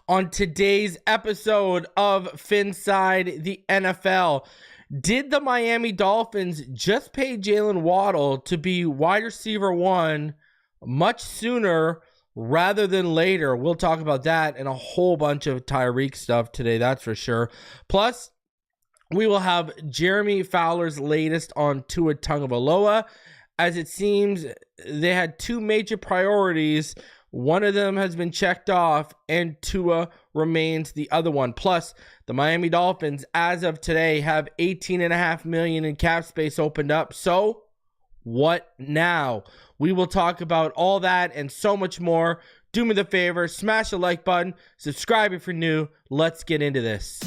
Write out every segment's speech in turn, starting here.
on today's episode of Phinisde The NFL. Did the Miami Dolphins just pay Jaylen Waddle to be wide receiver one much sooner rather than later? We'll talk about that and a whole bunch of Tyreek stuff today, that's for sure. Plus, we will have Jeremy Fowler's latest on Tua Tagovailoa, as it seems they had two major priorities. One of them has been checked off, and Tua remains the other one. Plus, the Miami Dolphins, as of today, have $18.5 million in cap space opened up. So, what now? We will talk about all that and so much more. Do me the favor, smash the like button, subscribe if you're new. Let's get into this.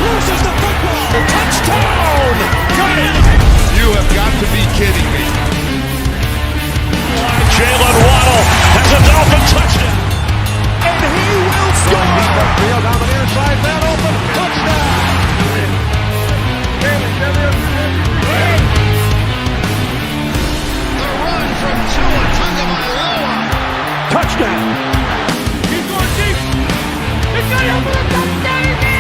Loses the football. Touchdown! Got it! You have got to be kidding me. Jaylen Waddle has a Dolphin touchdown. And he will score! Field down the near side, that open. Touchdown! The run from Tua Tagovailoa. Touchdown! He's going deep. It's got him for a touchdown again!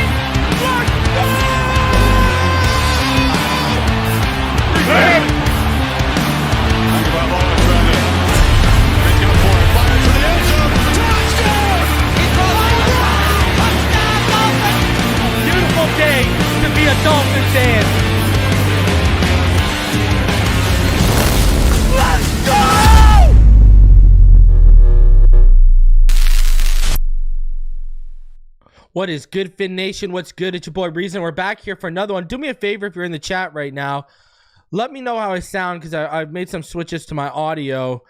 Beautiful day to be a Dolphin fan. Let's go! What is good, Fin Nation? What's good? It's your boy Reason. We're back here for another one. Do me a favor if you're in the chat right now. Let me know how I sound, because I've made some switches to my audio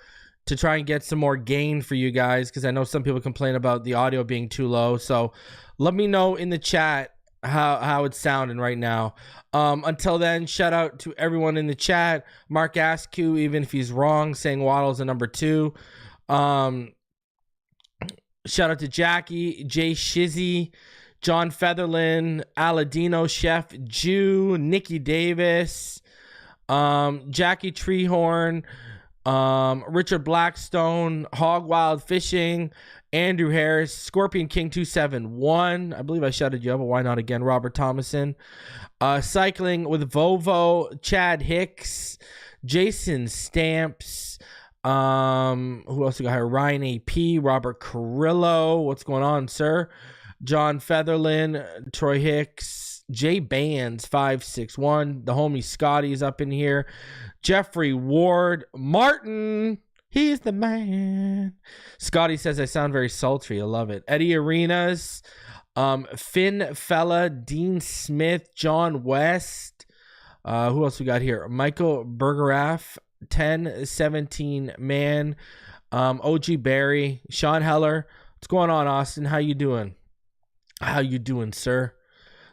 to try and get some more gain for you guys, because I know some people complain about the audio being too low. So let me know in the chat how it's sounding right now. Until then, shout out to everyone in the chat. Mark Askew, even if he's wrong, saying Waddle's a number 2. Shout out to Jackie, Jay Shizzy, John Featherland, Aladino, Chef Jew, Nikki Davis, Jackie Treehorn, Richard Blackstone, Hog Wild Fishing, Andrew Harris, Scorpion King 271. I believe I shouted you up, but why not again? Robert Thomason, Cycling with Vovo, Chad Hicks, Jason Stamps. Who else we got here? Ryan AP, Robert Carrillo. What's going on, sir? John Featherland, Troy Hicks, Jay Bands 561. The homie Scotty's up in here. Jeffrey Ward, Martin. He's the man. Scotty says I sound very sultry. I love it. Eddie Arenas, Finn Fella, Dean Smith, John West. Who else we got here? Michael Bergeraff, 1017 man, OG Barry, Sean Heller. What's going on, Austin? How you doing? How you doing, sir?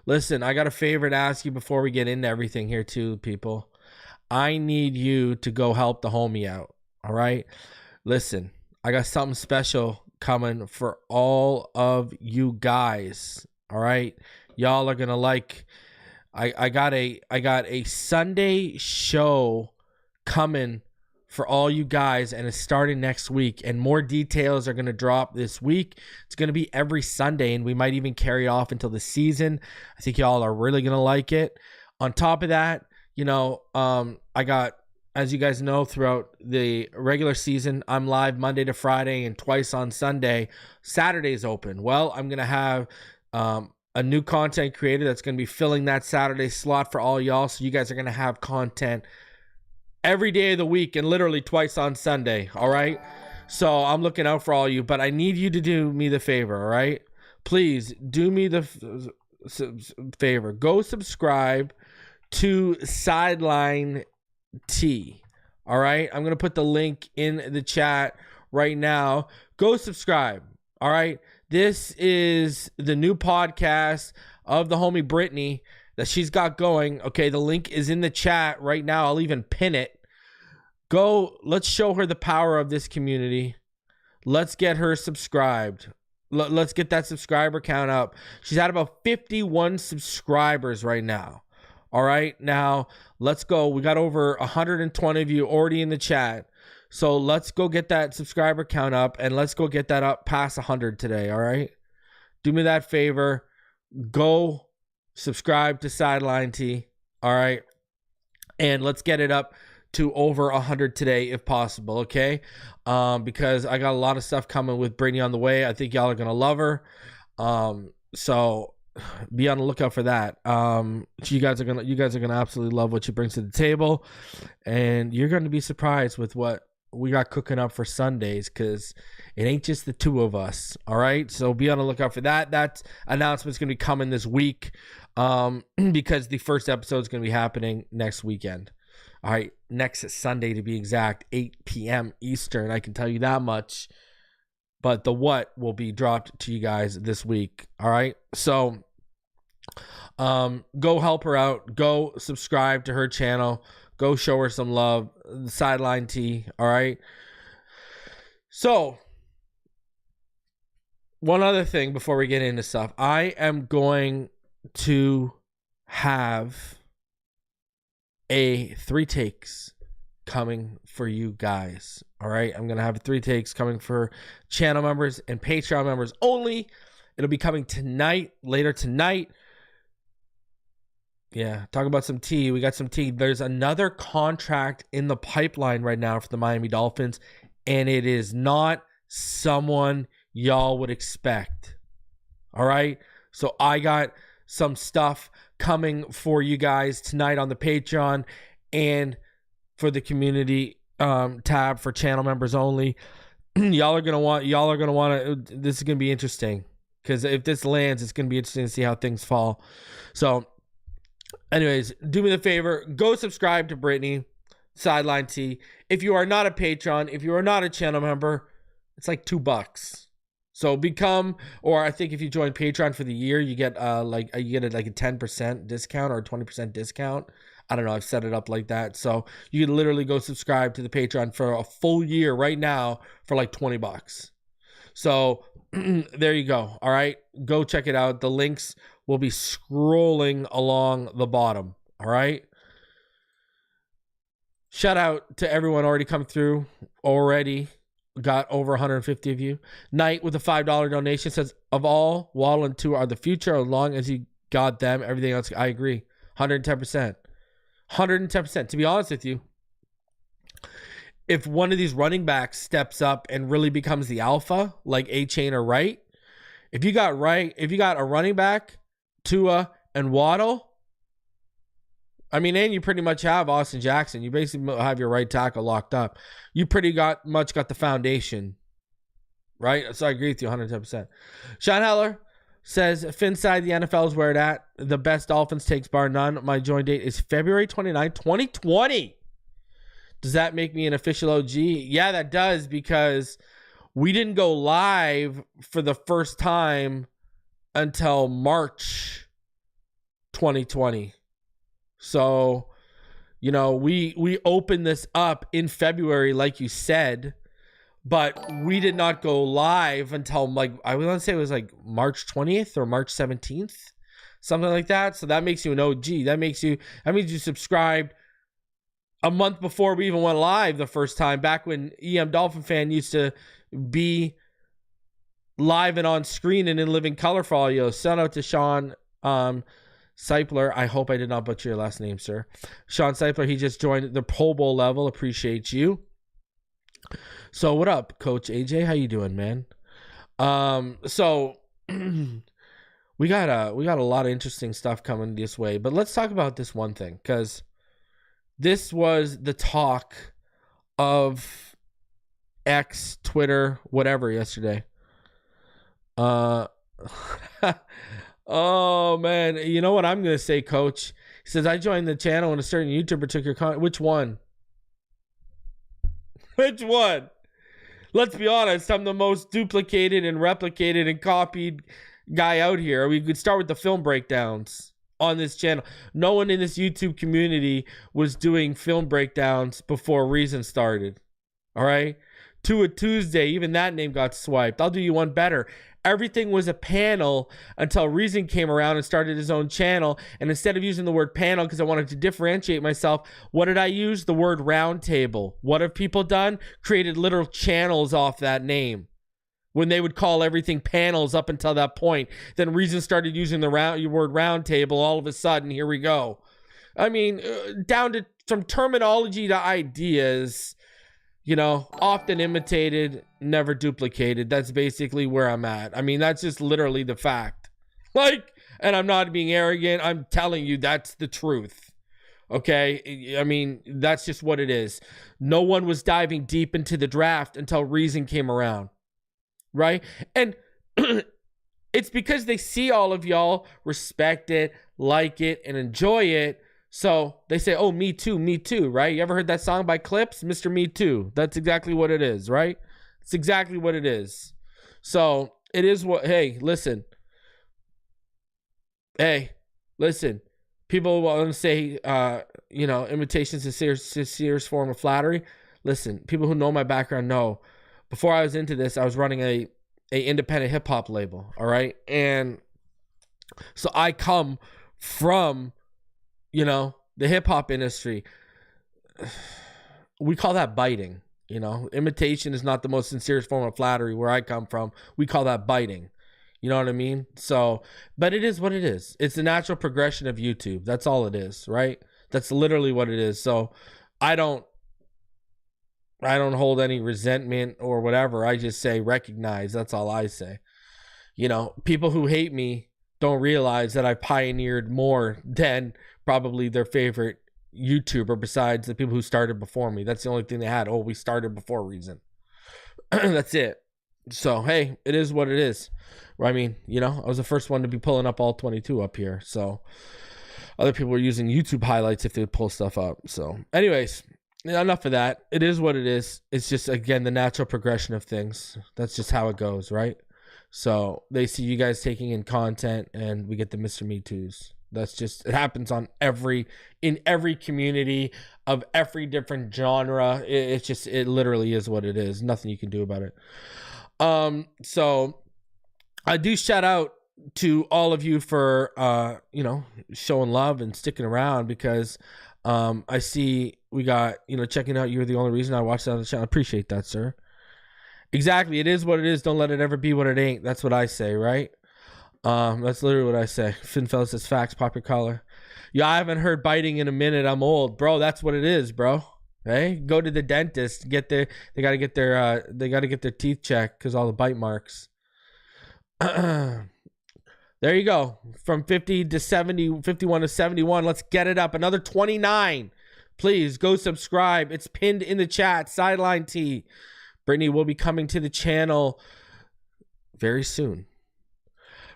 Listen, I got a favor to ask you before we get into everything here too, people. I need you to go help the homie out. All right? Listen, I got something special coming for all of you guys. All right? Y'all are gonna like. I got a Sunday show coming for all you guys, and it's starting next week, and more details are going to drop this week. It's going to be every Sunday, and we might even carry it off until the season. I think y'all are really going to like it. On top of that, you know, I got, as you guys know, throughout the regular season, I'm live Monday to Friday and twice on Sunday. Saturday's open. Well, I'm going to have a new content creator that's going to be filling that Saturday slot for all y'all, so you guys are going to have content every day of the week and literally twice on Sunday, all right? So I'm looking out for all you, but I need you to do me the favor, all right? Please do me the favor. Go subscribe to Sideline T, all right? I'm going to put the link in the chat right now. Go subscribe, all right? This is the new podcast of the homie Brittany that she's got going. Okay, the link is in the chat right now. I'll even pin it. Go, let's show her the power of this community. Let's get her subscribed. Let's get that subscriber count up. She's at about 51 subscribers right now. All right, now let's go. We got over 120 of you already in the chat. So let's go get that subscriber count up, and let's go get that up past 100 today, all right? Do me that favor. Go subscribe to Sideline T, all right? And let's get it up to over 100 today if possible, okay? Because I got a lot of stuff coming with Brittany on the way. I think y'all are going to love her. So be on the lookout for that. You guys are gonna absolutely love what she brings to the table, and you're going to be surprised with what we got cooking up for Sundays, because it ain't just the two of us. All right, so be on the lookout for that. That announcement's gonna be coming this week, because the first episode is gonna be happening next weekend. All right, next Sunday to be exact, 8 p.m. Eastern. I can tell you that much. But the what will be dropped to you guys this week. All right, so go help her out. Go subscribe to her channel. Go show her some love. The Sideline T. All right. So one other thing before we get into stuff, I am going to have a 3 takes coming for you guys. All right, I'm gonna have 3 takes coming for channel members and Patreon members only. It'll be coming tonight, later tonight. Yeah, talk about some tea. We got some tea. There's another contract in the pipeline right now for the Miami Dolphins, and it is not someone y'all would expect. All right, so I got some stuff coming for you guys tonight on the Patreon and for the community tab for channel members only. Y'all are gonna want to. This is gonna be interesting, because if this lands, it's gonna be interesting to see how things fall. So anyways, do me the favor, go subscribe to Brittany, Sideline T. If you are not a patron, if you are not a channel member, it's like $2. So become, or I think if you join Patreon for the year, you get like a 10% discount or a 20% discount. I don't know, I've set it up like that. So you can literally go subscribe to the Patreon for a full year right now for like $20. So there you go. All right, go check it out. The links will be scrolling along the bottom. All right. Shout out to everyone already come through. Already got over 150 of you. Knight with a $5 donation says, of all, Waddle and Tua are the future. As long as you got them, everything else. I agree. 110%. 110%. To be honest with you, if one of these running backs steps up and really becomes the alpha, like A-Chain or Wright, if you got a running back, Tua and Waddle, I mean, and you pretty much have Austin Jackson. You basically have your right tackle locked up. You pretty much got the foundation, right? So I agree with you 110%. Sean Heller says, Phinisde The NFL is where it at. The best Dolphins takes bar none. My join date is February 29, 2020. Does that make me an official OG? Yeah, that does, because we didn't go live for the first time until March 2020. So, you know, we opened this up in February, like you said, but we did not go live until, like, I want to say it was like March 20th or March 17th, something like that. So that makes you an OG. That means you subscribed a month before we even went live the first time, back when EM Dolphin Fan used to be live and on screen and in living color for all you. Shout out to Sean Seipler. I hope I did not butcher your last name, sir. Sean Seipler, he just joined the Pro Bowl level. Appreciate you. So what up, Coach AJ? How you doing, man? So we got a lot of interesting stuff coming this way, but let's talk about this one thing, because this was the talk of X, Twitter, whatever yesterday. Oh, man. You know what I'm going to say, Coach? He says, I joined the channel and a certain YouTuber took your content. Which one? Which one? Let's be honest. I'm the most duplicated and replicated and copied guy out here. We could start with the film breakdowns on this channel. No one in this YouTube community was doing film breakdowns before Reason started. All right? To a Tuesday, even that name got swiped. I'll do you one better. Everything was a panel until Reason came around and started his own channel. And instead of using the word panel because I wanted to differentiate myself, what did I use? The word roundtable. What have people done? Created literal channels off that name. When they would call everything panels up until that point. Then Reason started using the word roundtable. All of a sudden, here we go. I mean, down to from terminology to ideas, you know, often imitated, never duplicated. That's basically where I'm at. I mean, that's just literally the fact. Like, and I'm not being arrogant. I'm telling you, that's the truth. Okay? I mean, that's just what it is. No one was diving deep into the draft until Reason came around. Right? And it's because they see all of y'all respect it, like it, and enjoy it. So they say, oh, me too, right? You ever heard that song by Clips? Mr. Me Too. That's exactly what it is, right? It's exactly what it is. So it is what, hey, listen. People want to say, you know, imitations is a serious form of flattery. Listen, people who know my background know. Before I was into this, I was running a independent hip hop label, all right? And so I come from, you know, the hip hop industry. We call that biting, you know. Imitation is not the most sincere form of flattery where I come from. We call that biting. You know what I mean? So, but it is what it is. It's the natural progression of YouTube. That's all it is, right? That's literally what it is. So I don't hold any resentment or whatever. I just say recognize. That's all I say. You know, people who hate me don't realize that I pioneered more than probably their favorite YouTuber besides the people who started before me. That's the only thing they had. Oh, we started before Reason. That's it. So, hey, it is what it is. I mean, you know, I was the first one to be pulling up all 22 up here. So other people were using YouTube highlights if they would pull stuff up. So anyways, enough of that. It is what it is. It's just, again, the natural progression of things. That's just how it goes, right? So they see you guys taking in content and we get the Mr. Me Too's. That's just, it happens in every community of every different genre. It literally is what it is. Nothing you can do about it. So I do shout out to all of you for, you know, showing love and sticking around because, I see we got, you know, checking out. You're the only reason I watched that on the channel. I appreciate that, sir. Exactly. It is what it is. Don't let it ever be what it ain't. That's what I say, right? That's literally what I say. Phinisde says facts, popular color. Yeah, I haven't heard biting in a minute. I'm old, bro. That's what it is, bro. Hey, go to the dentist. They gotta get their teeth checked because all the bite marks. There you go. From 50 to 70, 51 to 71. Let's get it up. Another 29. Please go subscribe. It's pinned in the chat. Sideline T. Brittany will be coming to the channel very soon.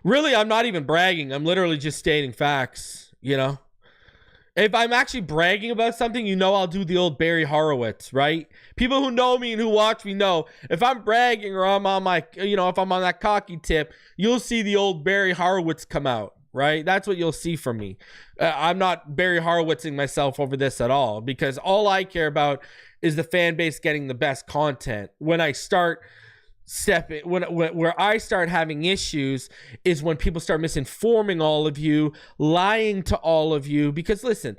Really, I'm not even bragging. I'm literally just stating facts, you know? If I'm actually bragging about something, you know I'll do the old Barry Horowitz, right? People who know me and who watch me know if I'm bragging or I'm on my, you know, if I'm on that cocky tip, you'll see the old Barry Horowitz come out, right? That's what you'll see from me. I'm not Barry Horowitzing myself over this at all because all I care about is the fan base getting the best content. When I start where I start having issues is when people start misinforming all of you, lying to all of you. Because listen,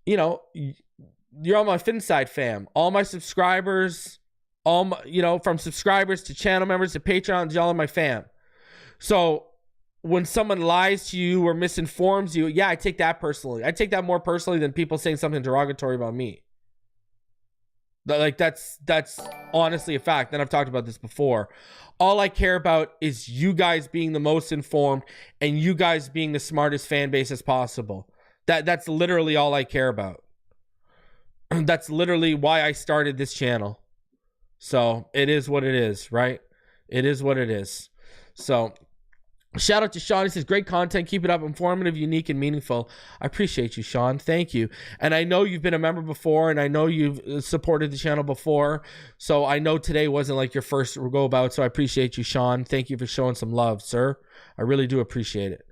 you know, you're on my Phinisde fam. All my subscribers, you know, from subscribers to channel members to Patreons, y'all are my fam. So when someone lies to you or misinforms you, yeah, I take that personally. I take that more personally than people saying something derogatory about me. Like that's honestly a fact. And I've talked about this before. All I care about is you guys being the most informed and you guys being the smartest fan base as possible. That's literally all I care about. That's literally why I started this channel. So it is what it is, right? It is what it is. So shout out to Sean. He says, great content. Keep it up. Informative, unique, and meaningful. I appreciate you, Sean. Thank you. And I know you've been a member before, and I know you've supported the channel before. So I know today wasn't like your first go about. So I appreciate you, Sean. Thank you for showing some love, sir. I really do appreciate it.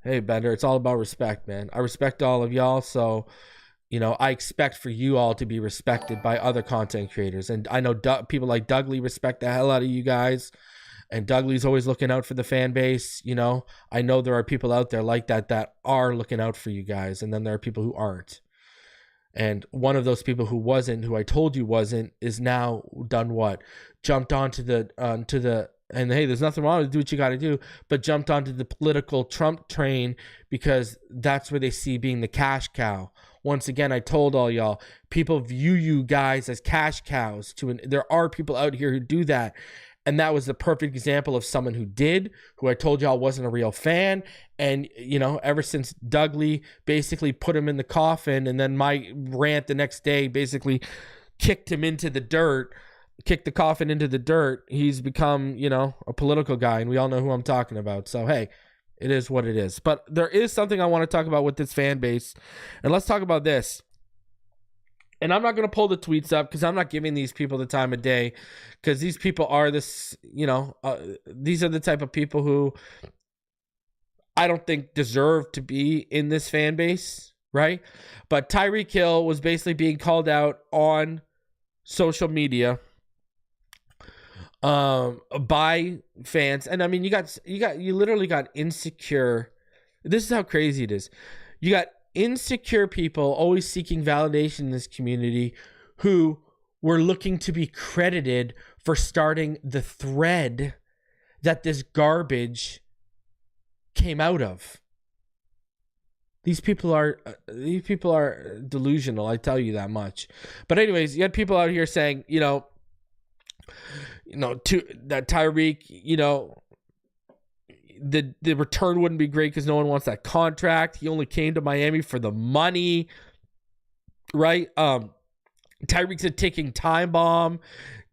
Hey, Bender, it's all about respect, man. I respect all of y'all. So I expect for you all to be respected by other content creators. And I know people like Dougley respect the hell out of you guys. And Dougley's always looking out for the fan base. I know there are people out there like that are looking out for you guys. And then there are people who aren't. And one of those people who wasn't, who I told you wasn't, is now done what? Jumped onto and hey, there's nothing wrong with do what you got to do, but jumped onto the political Trump train because that's where they see being the cash cow. Once again, I told all y'all, people view you guys as cash cows. There are people out here who do that. And that was the perfect example of someone who I told y'all wasn't a real fan. And, ever since Dougley basically put him in the coffin, and then my rant the next day basically kicked the coffin into the dirt, he's become, a political guy. And we all know who I'm talking about. So, hey, it is what it is. But there is something I want to talk about with this fan base. And let's talk about this. And I'm not going to pull the tweets up because I'm not giving these people the time of day, because these people are these are the type of people who I don't think deserve to be in this fan base, right? But Tyreek Hill was basically being called out on social media by fans. And I mean, you literally got insecure. This is how crazy it is. You got insecure people always seeking validation in this community who were looking to be credited for starting the thread that this garbage came out of. These people are delusional, I tell you that much. But anyways, you had people out here saying, that Tyreek, the return wouldn't be great because no one wants that contract. He only came to Miami for the money, right? Tyreek's a ticking time bomb.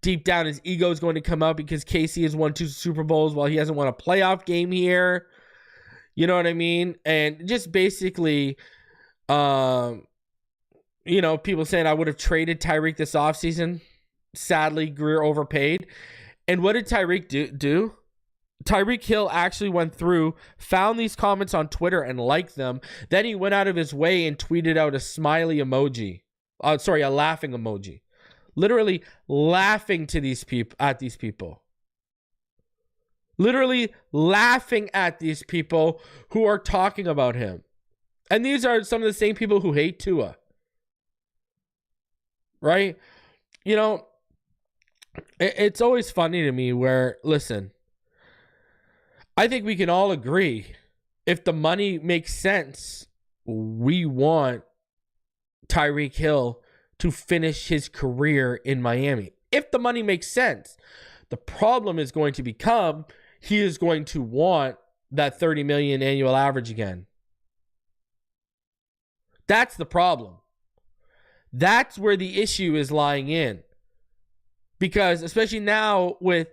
Deep down, his ego is going to come out because KC has won 2 Super Bowls while he hasn't won a playoff game here. You know what I mean? And just basically, people saying I would have traded Tyreek this offseason. Sadly, Greer overpaid. And what did Tyreek do? Tyreek Hill actually went through, found these comments on Twitter and liked them. Then he went out of his way and tweeted out a smiley emoji. A laughing emoji. Literally laughing to these people, Literally laughing at these people who are talking about him. And these are some of the same people who hate Tua. Right? It's always funny to me where, listen, I think we can all agree, if the money makes sense, we want Tyreek Hill to finish his career in Miami. If the money makes sense. The problem is going to become, he is going to want that 30 million annual average again. That's the problem. That's where the issue is lying in. Because especially now with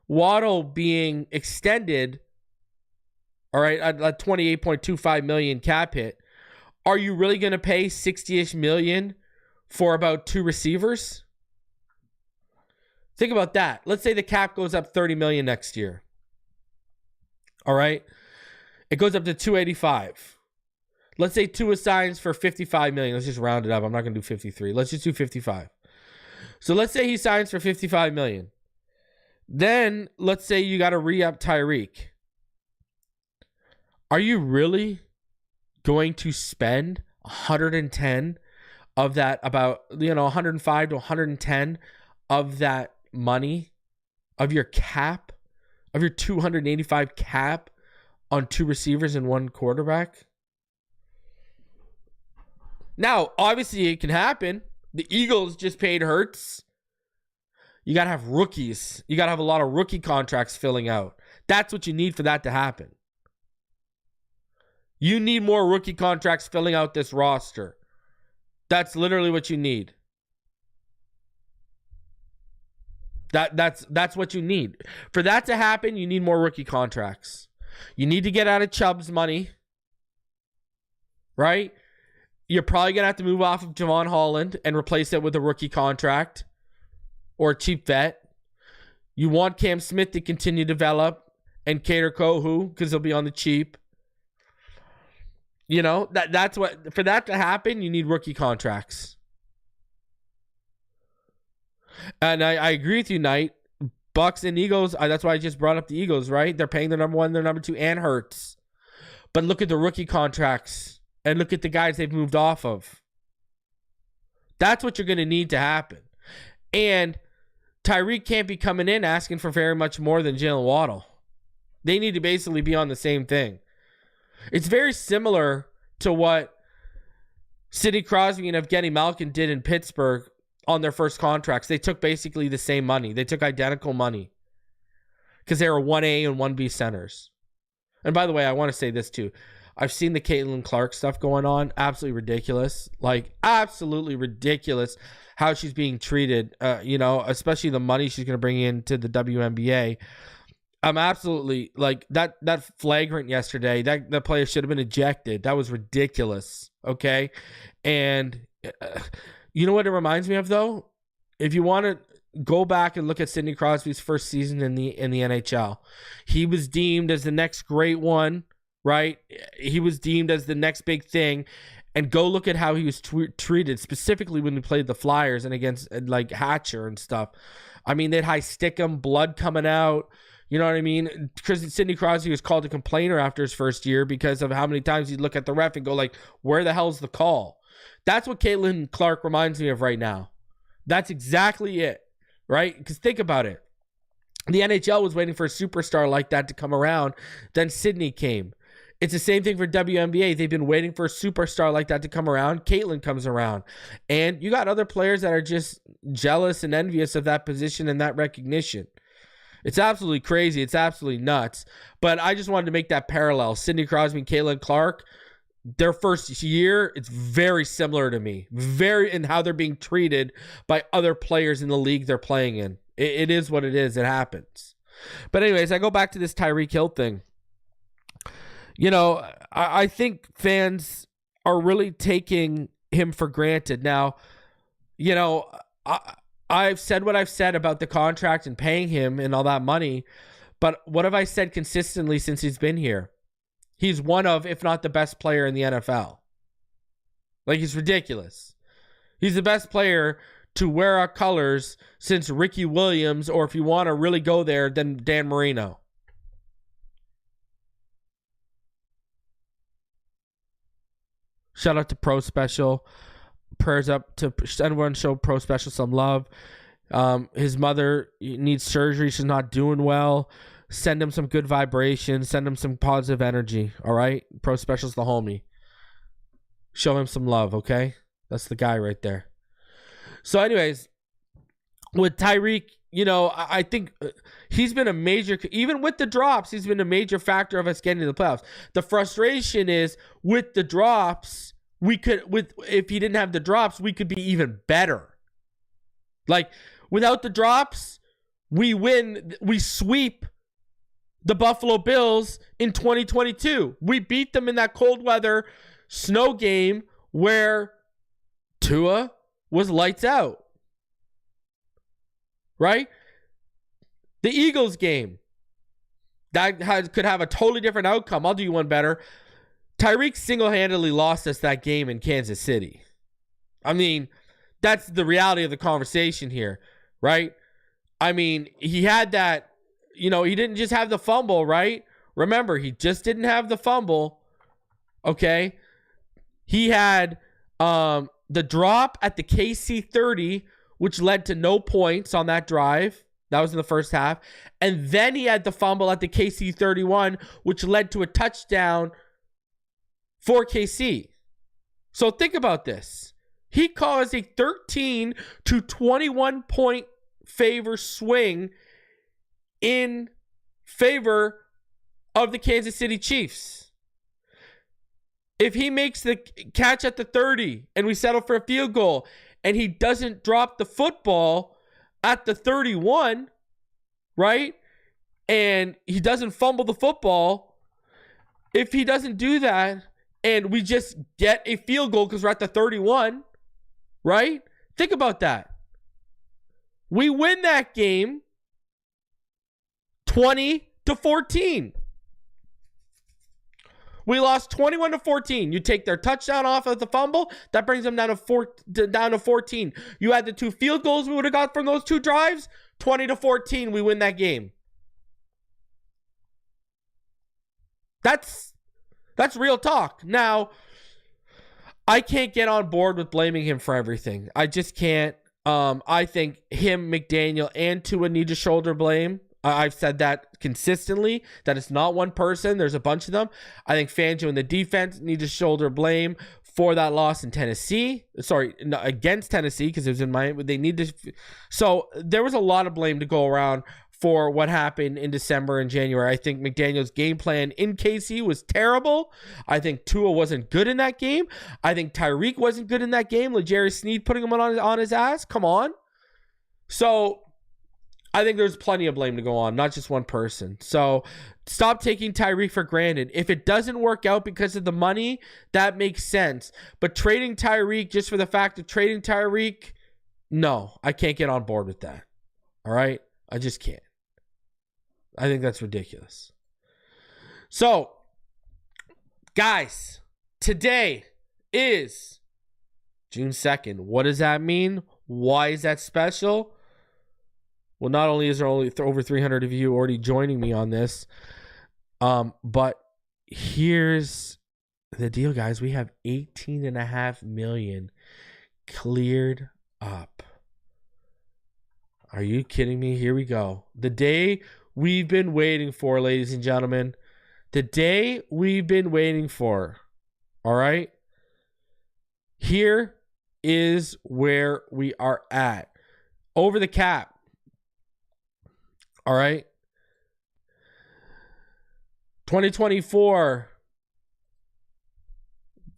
Waddle being extended, all right, at 28.25 million cap hit, are you really going to pay 60-ish million for about 2 receivers? Think about that. Let's say the cap goes up 30 million next year. All right. It goes up to 285. Let's say Tua signs for 55 million. Let's just round it up. I'm not going to do 53. Let's just do 55. So let's say he signs for 55 million. Then let's say you got to re-up Tyreek. Are you really going to spend 110 of that, about 105 to 110 of that money, of your cap, of your 285 cap on 2 receivers and 1 quarterback? Now, obviously it can happen. The Eagles just paid Hurts. You got to have rookies. You got to have a lot of rookie contracts filling out. That's what you need for that to happen. You need more rookie contracts filling out this roster. That's literally what you need. That's what you need. For that to happen, you need more rookie contracts. You need to get out of Chubb's money. Right? You're probably going to have to move off of Javon Holland and replace it with a rookie contract or a cheap vet. You want Cam Smith to continue to develop and Kader Kohu because he'll be on the cheap. You know, that's what, for that to happen, you need rookie contracts. And I agree with you, Knight. Bucks and Eagles, that's why I just brought up the Eagles, right? They're paying their number one, their number two, and Hurts. But look at the rookie contracts and look at the guys they've moved off of. That's what you're going to need to happen. And Tyreek can't be coming in asking for very much more than Jaylen Waddle. They need to basically be on the same thing. It's very similar to what Sidney Crosby and Evgeny Malkin did in Pittsburgh on their first contracts. They took basically the same money. They took identical money because they were 1A and 1B centers. And by the way, I want to say this too. I've seen the Caitlin Clark stuff going on. Absolutely ridiculous. Like, absolutely ridiculous how she's being treated, especially the money she's going to bring into the WNBA. I'm absolutely, like, that flagrant yesterday, that player should have been ejected. That was ridiculous, okay? And you know what it reminds me of, though? If you want to go back and look at Sidney Crosby's first season in the NHL, he was deemed as the next great one, right? He was deemed as the next big thing. And go look at how he was treated, specifically when he played the Flyers and against, like, Hatcher and stuff. I mean, they'd high stick him, blood coming out. You know what I mean? Sidney Crosby was called a complainer after his first year because of how many times he'd look at the ref and go, like, where the hell's the call? That's what Caitlin Clark reminds me of right now. That's exactly it, right? Because think about it. The NHL was waiting for a superstar like that to come around. Then Sidney came. It's the same thing for WNBA. They've been waiting for a superstar like that to come around. Caitlin comes around. And you got other players that are just jealous and envious of that position and that recognition. It's absolutely crazy. It's absolutely nuts. But I just wanted to make that parallel. Sidney Crosby and Caitlin Clark, their first year, it's very similar to me. Very in how they're being treated by other players in the league they're playing in. It is what it is. It happens. But anyways, I go back to this Tyreek Hill thing. You know, I think fans are really taking him for granted. Now, you know, I've said what I've said about the contract and paying him and all that money, but what have I said consistently since he's been here? He's one of, if not the best player in the NFL. Like, he's ridiculous. He's the best player to wear our colors since Ricky Williams, or if you want to really go there, then Dan Marino. Shout out to Pro Special. Prayers up to everyone. Show Pro Special some love. His mother needs surgery. She's not doing well. Send him some good vibrations. Send him some positive energy. All right? Pro Special's the homie. Show him some love, okay? That's the guy right there. So anyways, with Tyreek, you know, I think he's been a major, even with the drops, he's been a major factor of us getting to the playoffs. The frustration is with the drops, if he didn't have the drops, we could be even better. Like, without the drops, we sweep the Buffalo Bills in 2022. We beat them in that cold weather snow game where Tua was lights out. Right? The Eagles game. That could have a totally different outcome. I'll do you one better. Tyreek single-handedly lost us that game in Kansas City. I mean, that's the reality of the conversation here, right? I mean, he had that, you know, he didn't just have the fumble, right? Remember, he just didn't have the fumble, okay? He had the drop at the KC 30, which led to no points on that drive. That was in the first half. And then he had the fumble at the KC 31, which led to a touchdown for KC. So think about this. He caused a 13 to 21 point favor swing in favor of the Kansas City Chiefs. If he makes the catch at the 30 and we settle for a field goal, and he doesn't drop the football at the 31, right? And he doesn't fumble the football. If he doesn't do that and we just get a field goal because we're at the 31, right? Think about that. We win that game 20-14. We lost 21-14. You take their touchdown off of the fumble, that brings them down to 14. You had the 2 field goals we would have got from those 2 drives, 20-14. We win that game. That's real talk. Now, I can't get on board with blaming him for everything. I just can't. I think him, McDaniel, and Tua need to shoulder blame. I've said that consistently, that it's not one person. There's a bunch of them. I think Fangio and the defense need to shoulder blame for that loss in Tennessee. Sorry, against Tennessee, because it was in Miami. They need to. So there was a lot of blame to go around for what happened in December and January. I think McDaniel's game plan in KC was terrible. I think Tua wasn't good in that game. I think Tyreek wasn't good in that game. L'Jarius Sneed putting him on his ass. Come on. So I think there's plenty of blame to go on, not just one person. So stop taking Tyreek for granted. If it doesn't work out because of the money, that makes sense. But trading Tyreek just for the fact of trading Tyreek, no, I can't get on board with that. All right? I just can't. I think that's ridiculous. So, guys, today is June 2nd. What does that mean? Why is that special? Well, not only is there only over 300 of you already joining me on this, but here's the deal, guys. We have 18.5 million cleared up. Are you kidding me? Here we go. The day we've been waiting for, ladies and gentlemen. The day we've been waiting for. All right? Here is where we are at. Over the cap. All right? 2024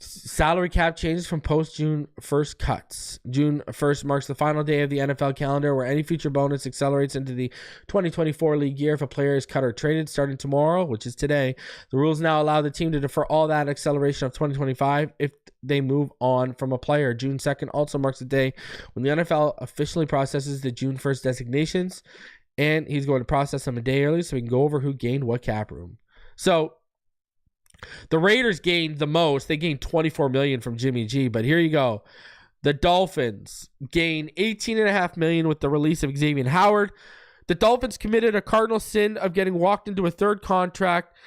salary cap changes from post-June 1st cuts. June 1st marks the final day of the NFL calendar where any future bonus accelerates into the 2024 league year if a player is cut or traded. Starting tomorrow, which is today, the rules now allow the team to defer all that acceleration of 2025 if they move on from a player. June 2nd also marks the day when the NFL officially processes the June 1st designations, and he's going to process them a day early so we can go over who gained what cap room. So the Raiders gained the most. They gained $24 million from Jimmy G. But here you go. The Dolphins gained $18.5 million with the release of Xavier Howard. The Dolphins committed a cardinal sin of getting walked into a third contract,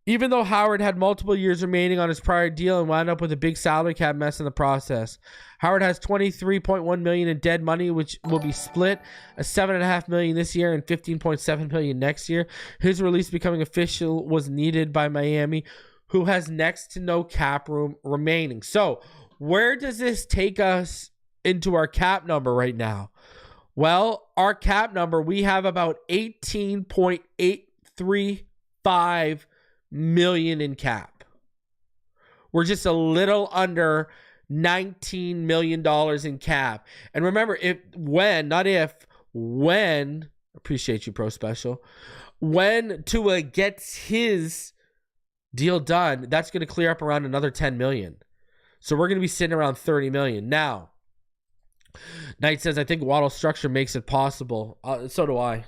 even though Howard had multiple years remaining on his prior deal and wound up with a big salary cap mess in the process. Howard has $23.1 million in dead money, which will be split $7.5 million this year and $15.7 million next year. His release becoming official was needed by Miami, who has next to no cap room remaining. So where does this take us into our cap number right now? Well, our cap number, we have about $18.835 million in cap. We're just a little under $19 million in cap. And remember, appreciate you, Pro Special, when Tua gets his deal done, that's going to clear up around another $10 million. So we're going to be sitting around $30 million. Now, Knight says, I think Waddle's structure makes it possible. So do I.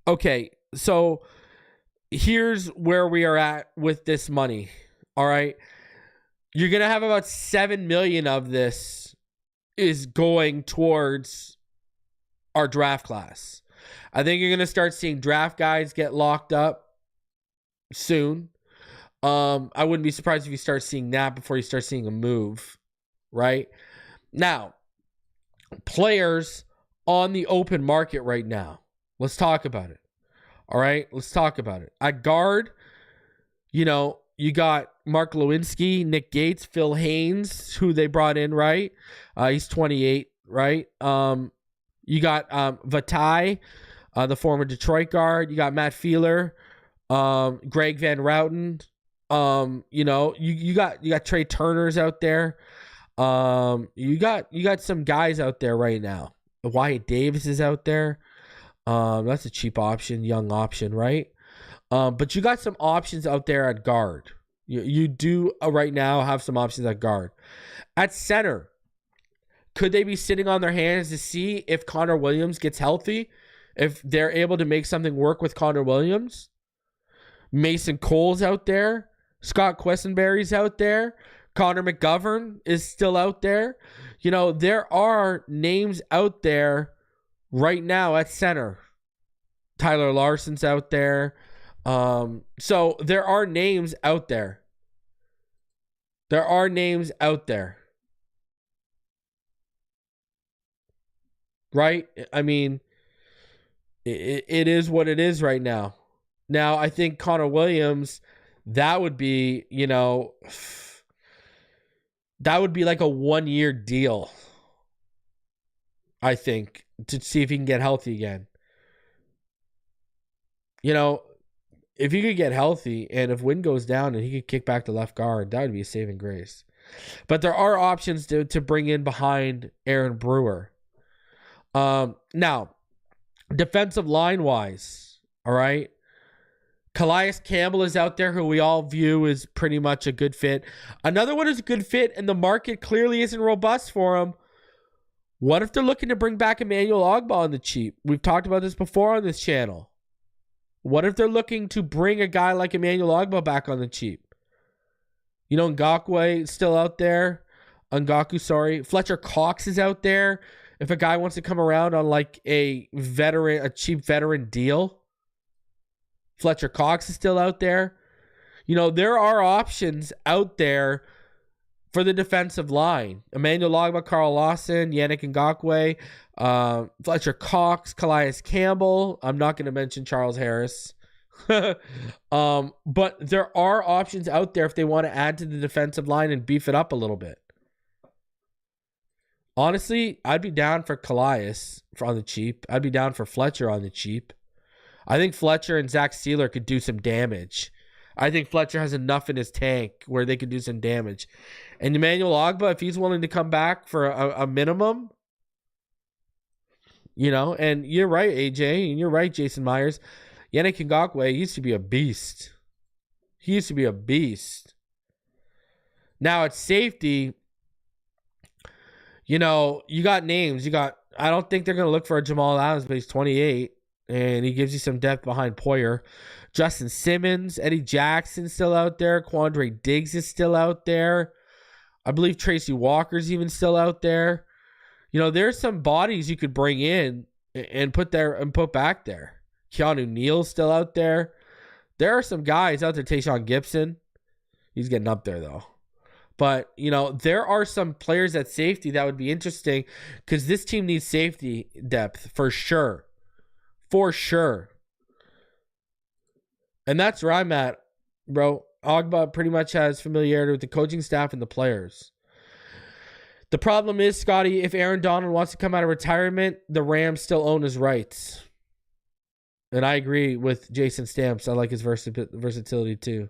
Okay, so here's where we are at with this money. All right. You're going to have about $7 million of this is going towards our draft class. I think you're going to start seeing draft guys get locked up soon. I wouldn't be surprised if you start seeing that before you start seeing a move, right? Now, players on the open market right now. Let's talk about it. All right, let's talk about it. At guard, you got Mark Lewinsky, Nick Gates, Phil Haynes, who they brought in, right? He's 28, right? You got Vitae, the former Detroit guard. You got Matt Feiler, Greg Van Routen. You got Trey Turner's out there. You got some guys out there right now. Wyatt Davis is out there. That's a cheap option, young option, right? But you got some options out there at guard. You do right now have some options at guard. At center, could they be sitting on their hands to see if Connor Williams gets healthy? If they're able to make something work with Connor Williams? Mason Cole's out there. Scott Quessenberry's out there. Connor McGovern is still out there. You know, there are names out there right now at center. Tyler Larson's out there. So there are names out there. There are names out there. Right? I mean, it is what it is right now. Now, I think Connor Williams, that would be, you know, that would be like a 1-year deal, I think, to see if he can get healthy again. You know, if he could get healthy and if Wynn goes down and he could kick back to left guard, that would be a saving grace. But there are options to bring in behind Aaron Brewer. Now, defensive line-wise, all right, Calais Campbell is out there, who we all view as pretty much a good fit. Another one is a good fit, and the market clearly isn't robust for him. What if they're looking to bring back Emmanuel Ogbah on the cheap? We've talked about this before on this channel. What if they're looking to bring a guy like Emmanuel Ogbah back on the cheap? You know, Ngakoue is still out there. Fletcher Cox is out there. If a guy wants to come around on like a cheap veteran deal, Fletcher Cox is still out there. You know, there are options out there for the defensive line. Emmanuel Ogbah, Carl Lawson, Yannick Ngakoue, Fletcher Cox, Calais Campbell. I'm not going to mention Charles Harris. But there are options out there if they want to add to the defensive line and beef it up a little bit. Honestly, I'd be down for Calais on the cheap. I'd be down for Fletcher on the cheap. I think Fletcher and Zach Sealer could do some damage. I think Fletcher has enough in his tank where they could do some damage. And Emmanuel Ogbah, if he's willing to come back for a minimum, you know, and you're right, AJ, and you're right, Jason Myers. Yannick Ngakoue used to be a beast. He used to be a beast. Now at safety, you know, you got names. I don't think they're going to look for a Jamal Adams, but he's 28. And he gives you some depth behind Poyer. Justin Simmons, Eddie Jackson still out there. Quandre Diggs is still out there. I believe Tracy Walker's even still out there. You know, there's some bodies you could bring in and put back there. Keanu Neal's still out there. There are some guys out there. Tayshaun Gibson. He's getting up there, though. But, you know, there are some players at safety that would be interesting because this team needs safety depth for sure. For sure. And that's where I'm at, bro. Ogbah pretty much has familiarity with the coaching staff and the players. The problem is, Scotty, if Aaron Donald wants to come out of retirement, the Rams still own his rights. And I agree with Jason Stamps. I like his versatility too.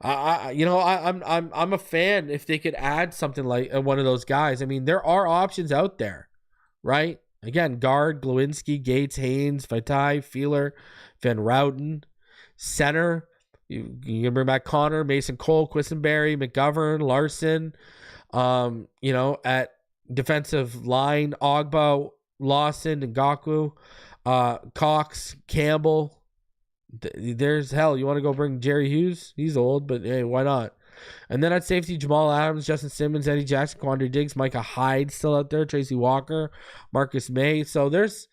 I'm a fan if they could add something like one of those guys. I mean, there are options out there, right? Again, guard, Glowinski, Gates, Haynes, Vaitai, Fowler, Van Routen. Center, you can bring back Connor, Mason Cole, Quessenberry, McGovern, Larson. At defensive line, Ogbah, Lawson, Ngakoue, Cox, Campbell. There's hell. You want to go bring Jerry Hughes? He's old, but hey, why not? And then at safety, Jamal Adams, Justin Simmons, Eddie Jackson, Quandre Diggs, Micah Hyde still out there, Tracy Walker, Marcus May. So there's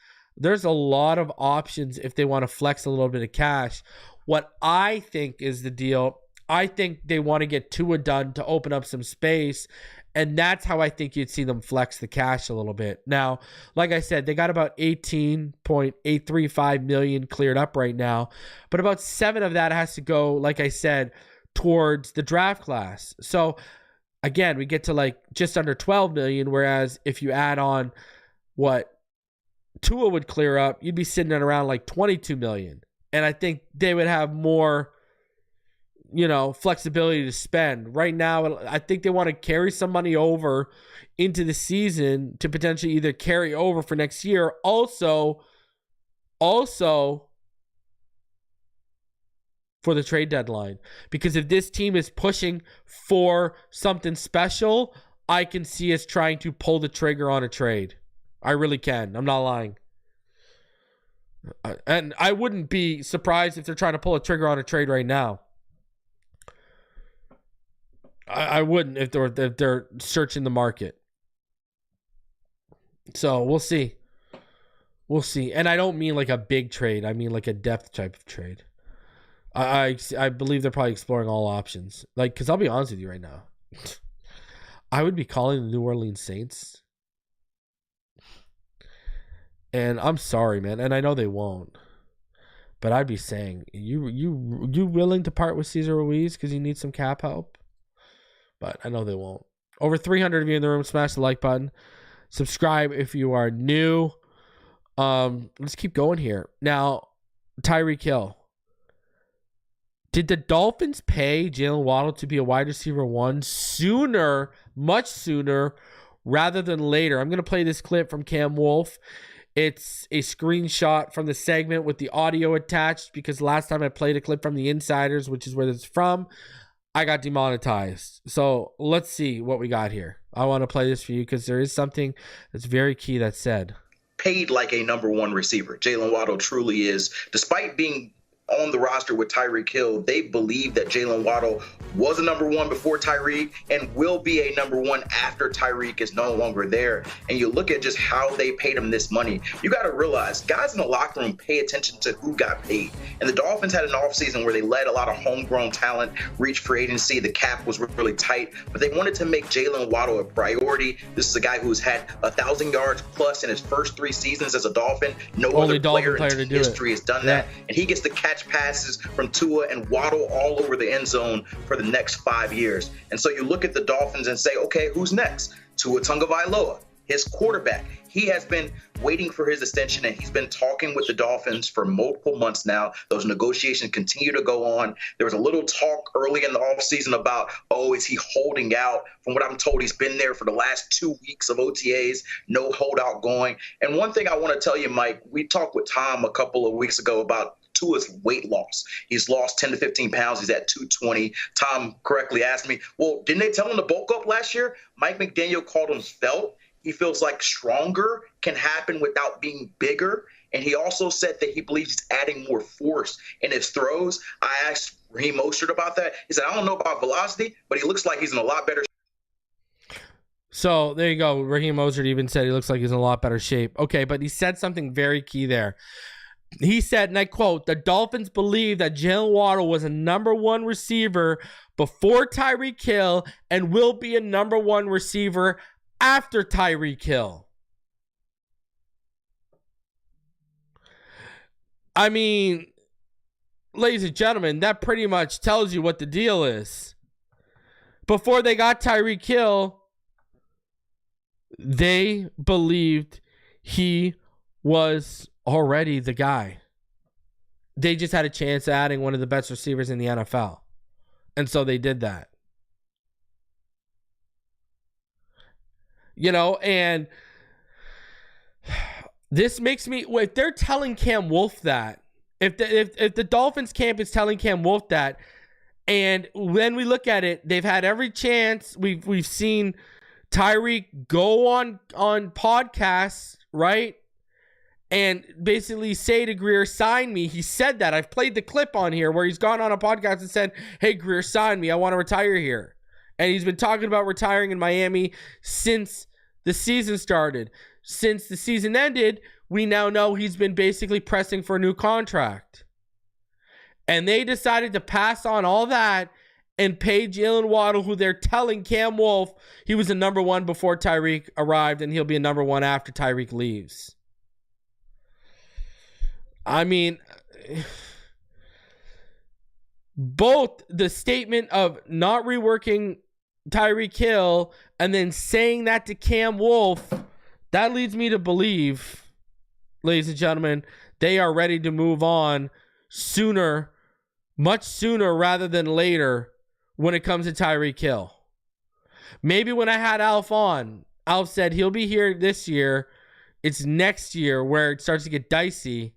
a lot of options if they want to flex a little bit of cash. What I think is the deal, I think they want to get Tua done to open up some space. And that's how I think you'd see them flex the cash a little bit. Now, like I said, they got about $18.835 million cleared up right now. But about 7 of that has to go, like I said, towards the draft class. So again, we get to like just under 12 million. Whereas if you add on what Tua would clear up, you'd be sitting at around like 22 million. And I think they would have more, flexibility to spend. Right now, I think they want to carry some money over into the season to potentially either carry over for next year. Also for the trade deadline. Because if this team is pushing for something special, I can see us trying to pull the trigger on a trade. I really can. I'm not lying. And I wouldn't be surprised if they're trying to pull a trigger on a trade right now. I wouldn't if they're searching the market. So we'll see. We'll see. And I don't mean like a big trade. I mean like a depth type of trade. I believe they're probably exploring all options. Like, because I'll be honest with you right now. I would be calling the New Orleans Saints. And I'm sorry, man. And I know they won't. But I'd be saying, you willing to part with Cesar Ruiz because you need some cap help? But I know they won't. Over 300 of you in the room. Smash the like button. Subscribe if you are new. Let's keep going here. Now, Tyreek Hill. Did the Dolphins pay Jaylen Waddle to be a wide receiver 1 sooner, much sooner, rather than later? I'm going to play this clip from Cam Wolfe. It's a screenshot from the segment with the audio attached because last time I played a clip from the Insiders, which is where it's from, I got demonetized. So let's see what we got here. I want to play this for you because there is something that's very key that's said. Paid like a number 1 receiver. Jaylen Waddle truly is. Despite being on the roster with Tyreek Hill, they believe that Jaylen Waddle was a number 1 before Tyreek and will be a number 1 after Tyreek is no longer there. And you look at just how they paid him this money. You got to realize guys in the locker room pay attention to who got paid. And the Dolphins had an offseason where they let a lot of homegrown talent reach free agency. The cap was really tight, but they wanted to make Jaylen Waddle a priority. This is a guy who's had 1,000 yards plus in his first 3 seasons as a Dolphin. No Only other player in to history has done that. And he gets to catch passes from Tua and Waddle all over the end zone for the next 5 years. And so you look at the Dolphins and say, okay, who's next? Tua Tagovailoa, his quarterback. He has been waiting for his extension, and he's been talking with the Dolphins for multiple months now. Those negotiations continue to go on. There was a little talk early in the offseason about, is he holding out? From what I'm told, he's been there for the last 2 weeks of OTAs, no holdout going. And one thing I want to tell you, Mike, we talked with Tom a couple of weeks ago about Tua's weight loss. He's lost 10 to 15 pounds. He's at 220. Tom correctly asked me, well, didn't they tell him to bulk up last year? Mike McDaniel called him svelte. He feels like stronger can happen without being bigger. And he also said that he believes he's adding more force in his throws. I asked Raheem Mostert about that. He said, I don't know about velocity, but he looks like he's in a lot better shape. So there you go. Raheem Mostert even said he looks like he's in a lot better shape. Okay, but he said something very key there. He said, and I quote, the Dolphins believe that Jaylen Waddle was a number 1 receiver before Tyreek Hill and will be a number 1 receiver after Tyreek Hill. I mean, ladies and gentlemen, that pretty much tells you what the deal is. Before they got Tyreek Hill, they believed he was already the guy. They just had a chance of adding one of the best receivers in the NFL. And so they did that. You know, and this makes me, if they're telling Cam Wolfe that, if the Dolphins camp is telling Cam Wolfe that, and when we look at it, they've had every chance. We've seen Tyreek go on podcasts, right? And basically say to Greer, sign me. He said that. I've played the clip on here where he's gone on a podcast and said, hey, Greer, sign me. I want to retire here. And he's been talking about retiring in Miami since the season started. Since the season ended, we now know he's been basically pressing for a new contract. And they decided to pass on all that and pay Jaylen Waddle, who they're telling Cam Wolfe he was a number 1 before Tyreek arrived, and he'll be a number 1 after Tyreek leaves. I mean, both the statement of not reworking Tyreek Hill and then saying that to Cam Wolfe, that leads me to believe, ladies and gentlemen, they are ready to move on sooner, much sooner rather than later when it comes to Tyreek Hill. Maybe when I had Alf on, Alf said he'll be here this year. It's next year where it starts to get dicey.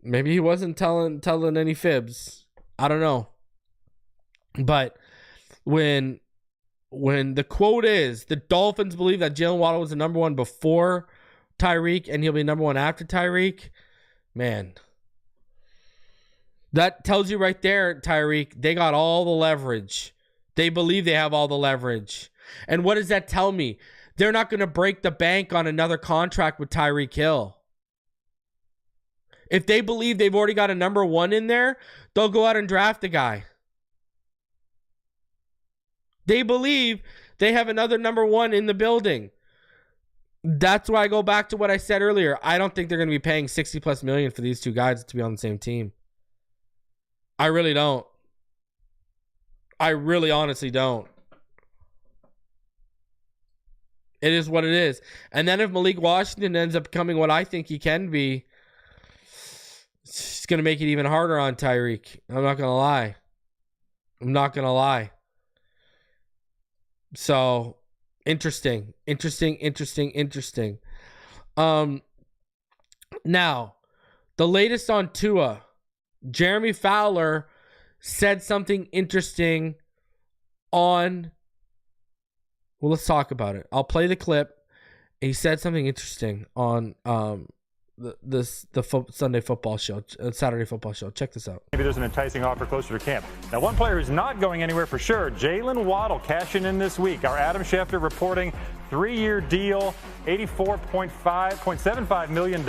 Maybe he wasn't telling any fibs. I don't know. But when the quote is, the Dolphins believe that Jaylen Waddle was the number 1 before Tyreek and he'll be number one after Tyreek, man, that tells you right there, Tyreek, they got all the leverage. They believe they have all the leverage. And what does that tell me? They're not going to break the bank on another contract with Tyreek Hill. If they believe they've already got a number one in there, they'll go out and draft the guy. They believe they have another number one in the building. That's why I go back to what I said earlier. I don't think they're going to be paying $60+ million for these two guys to be on the same team. I really don't. I really honestly don't. It is what it is. And then if Malik Washington ends up becoming what I think he can be, it's going to make it even harder on Tyreek. I'm not going to lie. I'm not going to lie. So, interesting. Now, the latest on Tua. Jeremy Fowler said something interesting on... Well, let's talk about it. I'll play the clip. He said something interesting on the Sunday football show, Saturday football show. Check this out. Maybe there's an enticing offer closer to camp. Now, one player who's not going anywhere for sure, Jaylen Waddle cashing in this week. Our Adam Schefter reporting 3-year deal, $84.75 million,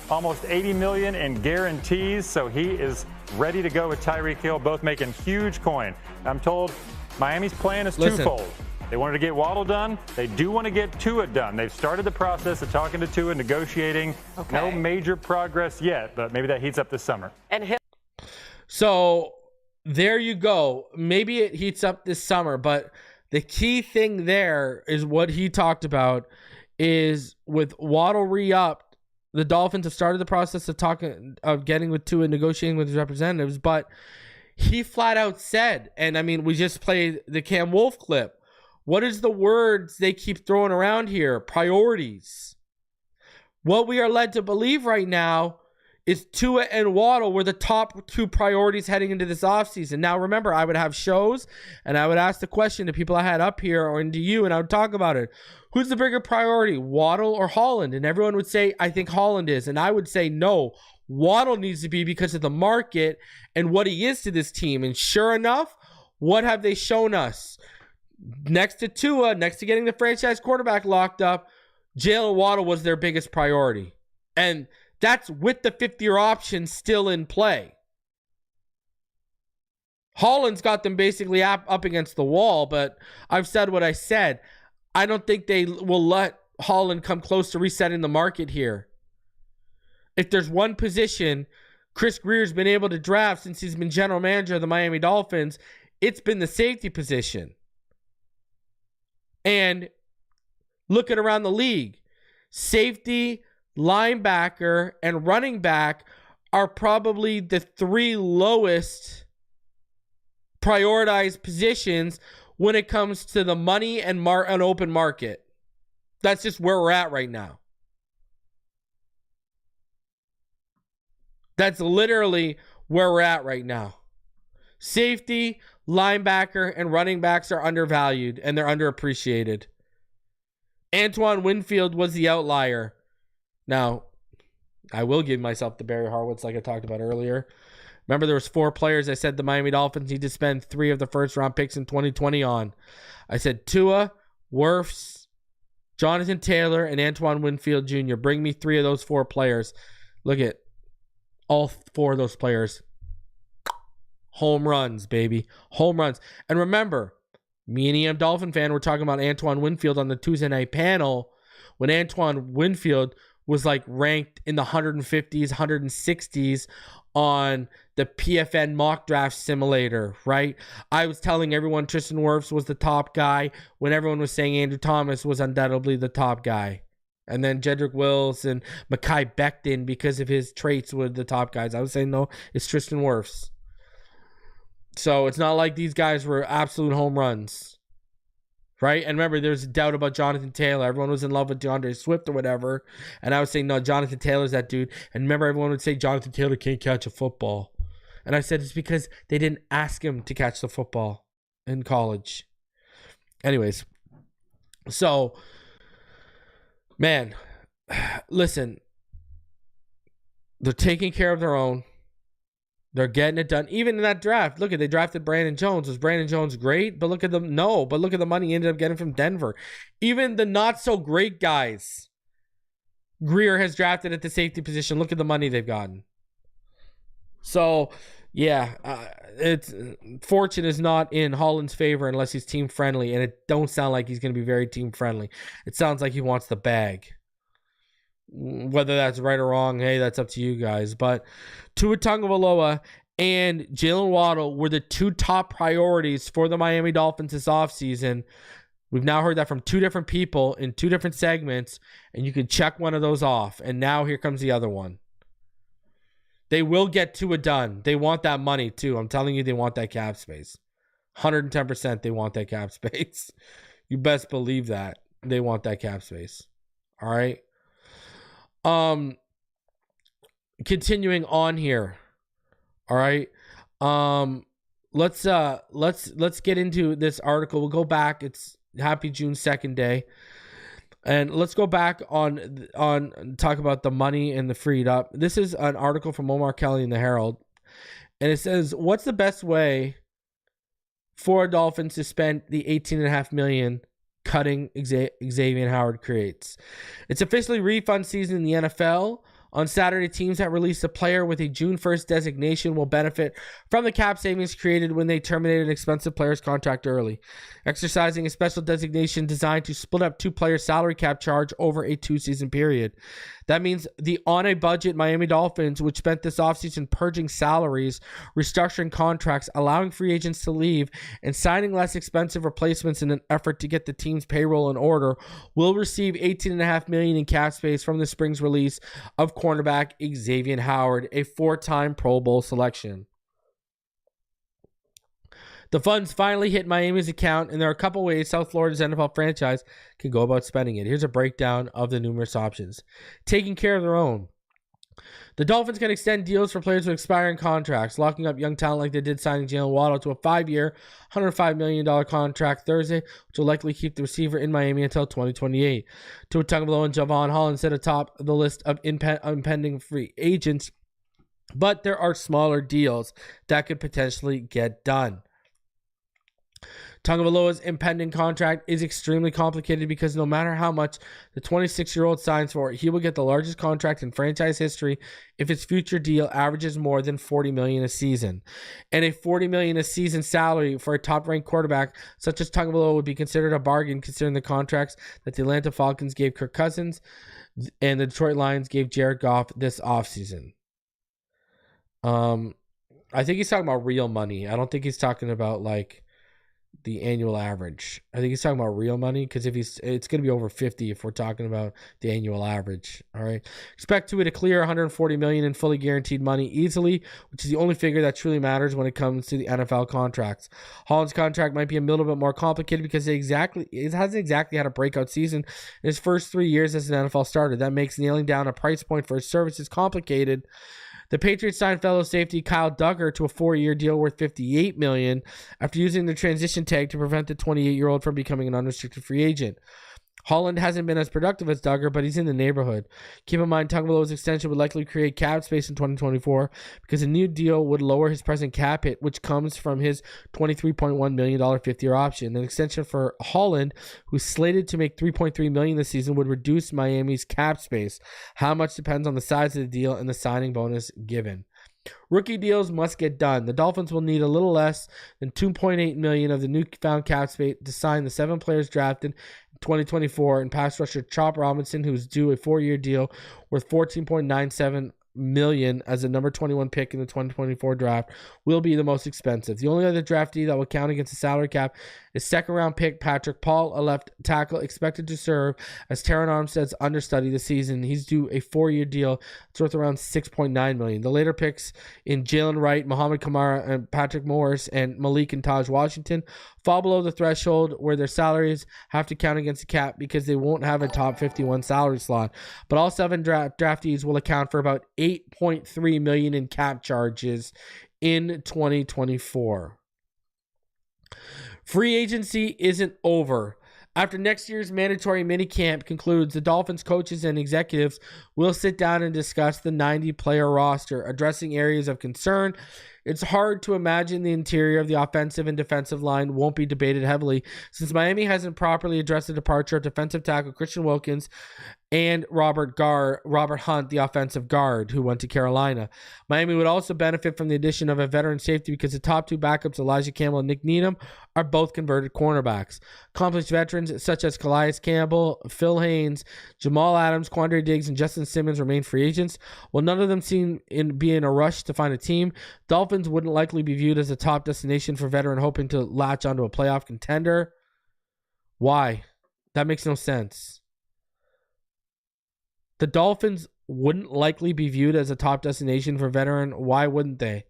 almost $80 million in guarantees. So he is ready to go with Tyreek Hill, both making huge coin. I'm told Miami's plan is twofold. They wanted to get Waddle done. They do want to get Tua done. They've started the process of talking to Tua, negotiating. Okay. No major progress yet, but maybe that heats up this summer. So there you go. Maybe it heats up this summer, but the key thing there is what he talked about is with Waddle re-upped, the Dolphins have started the process of getting with Tua and negotiating with his representatives, but he flat out said, and I mean, we just played the Cam Wolf clip. What is the words they keep throwing around here? Priorities. What we are led to believe right now is Tua and Waddle were the top two priorities heading into this offseason. Now, remember, I would have shows, and I would ask the question to people I had up here or into you, and I would talk about it. Who's the bigger priority, Waddle or Holland? And everyone would say, I think Holland is. And I would say, no, Waddle needs to be because of the market and what he is to this team. And sure enough, what have they shown us? Next to Tua, next to getting the franchise quarterback locked up, Jaylen Waddle was their biggest priority. And that's with the fifth-year option still in play. Holland's got them basically up against the wall, but I've said what I said. I don't think they will let Holland come close to resetting the market here. If there's one position Chris Greer's been able to draft since he's been general manager of the Miami Dolphins, it's been the safety position. And looking around the league, safety, linebacker, and running back are probably the three lowest prioritized positions when it comes to the money and an open market. That's just where we're at right now. That's literally where we're at right now. Safety, linebacker, and running backs are undervalued, and they're underappreciated. Antoine Winfield was the outlier. Now, I will give myself the Barry Horowitz like I talked about earlier. Remember, there was 4 players I said the Miami Dolphins need to spend 3 of the first-round picks in 2020 on. I said Tua, Wirfs, Jonathan Taylor, and Antoine Winfield Jr. Bring me 3 of those 4 players. Look at all 4 of those players. Home runs, baby. Home runs. And remember, me and EM Dolphin fan were talking about Antoine Winfield on the Tuesday night panel when Antoine Winfield was like ranked in the 150s, 160s on the PFN mock draft simulator, right? I was telling everyone Tristan Wirfs was the top guy when everyone was saying Andrew Thomas was undoubtedly the top guy. And then Jedrick Wills and Mekhi Becton, because of his traits, were the top guys. I was saying, no, it's Tristan Wirfs. So it's not like these guys were absolute home runs, right? And remember, there's a doubt about Jonathan Taylor. Everyone was in love with DeAndre Swift or whatever. And I was saying, no, Jonathan Taylor's that dude. And remember, everyone would say Jonathan Taylor can't catch a football. And I said it's because they didn't ask him to catch the football in college. Anyways, so, man, listen, they're taking care of their own. They're getting it done. Even in that draft, look at, they drafted Brandon Jones. Was Brandon Jones great? But look at them. No, but look at the money he ended up getting from Denver. Even the not so great guys, Greer has drafted at the safety position. Look at the money they've gotten. So, yeah, it's fortune is not in Holland's favor unless he's team friendly, and it don't sound like he's going to be very team friendly. It sounds like he wants the bag. Whether that's right or wrong, hey, that's up to you guys. But Tua Tagovailoa and Jaylen Waddle were the two top priorities for the Miami Dolphins this offseason. We've now heard that from two different people in two different segments, and you can check one of those off. And now here comes the other one. They will get Tua done. They want that money too. I'm telling you, they want that cap space. 110% they want that cap space. You best believe that. They want that cap space. All right. Continuing on here. All right. Let's get into this article. We'll go back. It's happy June 2nd day. And let's go back on talk about the money and the freed up. This is an article from Omar Kelly in the Herald. And it says, what's the best way for Dolphins to spend the $18.5 million cutting Xavier Howard creates? It's officially refund season in the NFL. On Saturday, teams that released a player with a June 1st designation will benefit from the cap savings created when they terminated an expensive player's contract early, exercising a special designation designed to split up two players' salary cap charge over a 2-season period. That means the on-a-budget Miami Dolphins, which spent this offseason purging salaries, restructuring contracts, allowing free agents to leave, and signing less expensive replacements in an effort to get the team's payroll in order, will receive $18.5 million in cap space from the spring's release of cornerback Xavier Howard, a 4-time Pro Bowl selection. The funds finally hit Miami's account, and there are a couple ways South Florida's NFL franchise can go about spending it. Here's a breakdown of the numerous options. Taking care of their own. The Dolphins can extend deals for players with expiring contracts, locking up young talent like they did signing Jaylen Waddle to a 5-year, $105 million contract Thursday, which will likely keep the receiver in Miami until 2028. Tua Tagovailoa and Javon Holland sit atop the list of impending free agents, but there are smaller deals that could potentially get done. Tagovailoa's impending contract is extremely complicated because no matter how much the 26-year-old signs for, he will get the largest contract in franchise history if his future deal averages more than $40 million a season. And a $40 million a season salary for a top-ranked quarterback such as Tagovailoa would be considered a bargain considering the contracts that the Atlanta Falcons gave Kirk Cousins and the Detroit Lions gave Jared Goff this offseason. I think he's talking about real money. I don't think he's talking about like the annual average. I think he's talking about real money because it's going to be over 50 if we're talking about the annual average. All right. Expect Tua to clear $140 million in fully guaranteed money easily, which is the only figure that truly matters when it comes to the NFL contracts. Holland's contract might be a little bit more complicated because it hasn't exactly had a breakout season in his first 3 years as an NFL starter. That makes nailing down a price point for his services complicated. The Patriots signed fellow safety Kyle Duggar to a 4-year deal worth $58 million after using the transition tag to prevent the 28-year-old from becoming an unrestricted free agent. Holland hasn't been as productive as Duggar, but he's in the neighborhood. Keep in mind, Tagovailoa's extension would likely create cap space in 2024 because a new deal would lower his present cap hit, which comes from his $23.1 million 5th-year option. An extension for Holland, who's slated to make $3.3 million this season, would reduce Miami's cap space. How much depends on the size of the deal and the signing bonus given. Rookie deals must get done. The Dolphins will need a little less than $2.8 million of the newfound cap space to sign the 7 players drafted in 2024 and pass rusher Chop Robinson, who's due a 4-year deal worth $14.97 million as a number 21 pick in the 2024 draft, will be the most expensive. The only other draftee that will count against the salary cap is second-round pick Patrick Paul, a left tackle expected to serve as Terron Armstead's understudy this season. He's due a 4-year deal. It's worth around $6.9 million. The later picks in Jalen Wright, Muhammad Kamara, and Patrick Morris, and Malik and Taj Washington fall below the threshold where their salaries have to count against the cap because they won't have a top 51 salary slot. But all 7 draftees will account for about $8.3 million in cap charges in 2024. Free agency isn't over After next year's mandatory minicamp concludes, the Dolphins coaches and executives will sit down and discuss the 90-player roster, addressing areas of concern. It's hard to imagine the interior of the offensive and defensive line won't be debated heavily, since Miami hasn't properly addressed the departure of defensive tackle Christian Wilkins and Robert Hunt, the offensive guard, who went to Carolina. Miami would also benefit from the addition of a veteran safety because the top two backups, Elijah Campbell and Nick Needham, are both converted cornerbacks. Accomplished veterans such as Calais Campbell, Phil Haynes, Jamal Adams, Quandre Diggs, and Justin Simmons remain free agents. While none of them seem to be in a rush to find a team, Dolphins wouldn't likely be viewed as a top destination for veteran hoping to latch onto a playoff contender. Why? That makes no sense. The Dolphins wouldn't likely be viewed as a top destination for veteran. Why wouldn't they?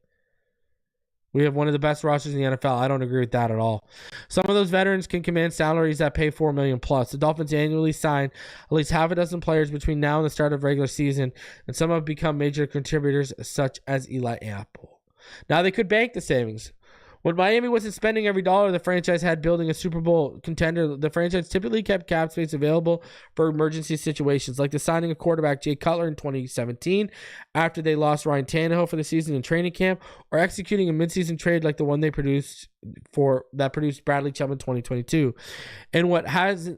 We have one of the best rosters in the NFL. I don't agree with that at all. Some of those veterans can command salaries that pay $4 million plus. The Dolphins annually sign at least half a dozen players between now and the start of regular season, and some have become major contributors, such as Eli Apple. Now they could bank the savings. When Miami wasn't spending every dollar the franchise had building a Super Bowl contender, the franchise typically kept cap space available for emergency situations, like the signing of quarterback Jay Cutler in 2017 after they lost Ryan Tannehill for the season in training camp, or executing a midseason trade like the one they produced Bradley Chubb in 2022. And what